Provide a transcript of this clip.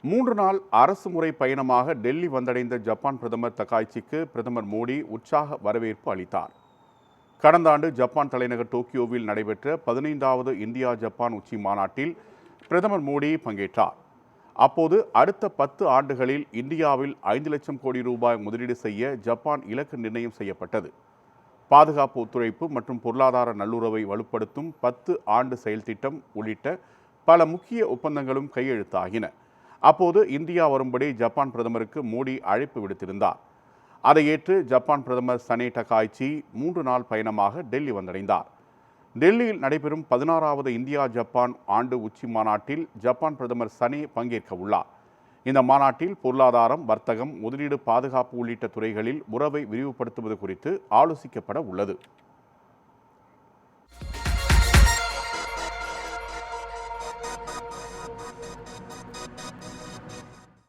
3 நாள் அரசுமுறை பயணமாக டெல்லி வந்தடைந்த ஜப்பான் பிரதமர் தகாய்ச்சிக்கு பிரதமர் மோடி உற்சாக வரவேற்பு அளித்தார். கடந்த ஆண்டு ஜப்பான் தலைநகர் டோக்கியோவில் நடைபெற்ற 15வது இந்தியா ஜப்பான் உச்சி மாநாட்டில் பிரதமர் மோடி பங்கேற்றார். அப்போது அடுத்த 10 ஆண்டுகளில் இந்தியாவில் 5 லட்சம் கோடி ரூபாய் முதலீடு செய்ய ஜப்பான் இலக்கு நிர்ணயம் செய்யப்பட்டது. பாதுகாப்பு ஒத்துழைப்பு மற்றும் பொருளாதார நல்லுறவை வலுப்படுத்தும் 10 ஆண்டு செயல் திட்டம் உள்ளிட்ட பல முக்கிய ஒப்பந்தங்களும் கையெழுத்தாகின. அப்போது இந்தியா வரும்படி ஜப்பான் பிரதமருக்கு மோடி அழைப்பு விடுத்திருந்தார். அதை ஏற்று ஜப்பான் பிரதமர் சனே டகாய்ச்சி 3 நாள் பயணமாக டெல்லி வந்தடைந்தார். டெல்லியில் நடைபெறும் 16வது இந்தியா ஜப்பான் ஆண்டு உச்சி மாநாட்டில் ஜப்பான் பிரதமர் சனே பங்கேற்க உள்ளார். இந்த மாநாட்டில் பொருளாதாரம், வர்த்தகம், முதலீடு, பாதுகாப்பு உள்ளிட்ட துறைகளில் உறவை விரிவுபடுத்துவது குறித்து ஆலோசிக்கப்பட உள்ளது.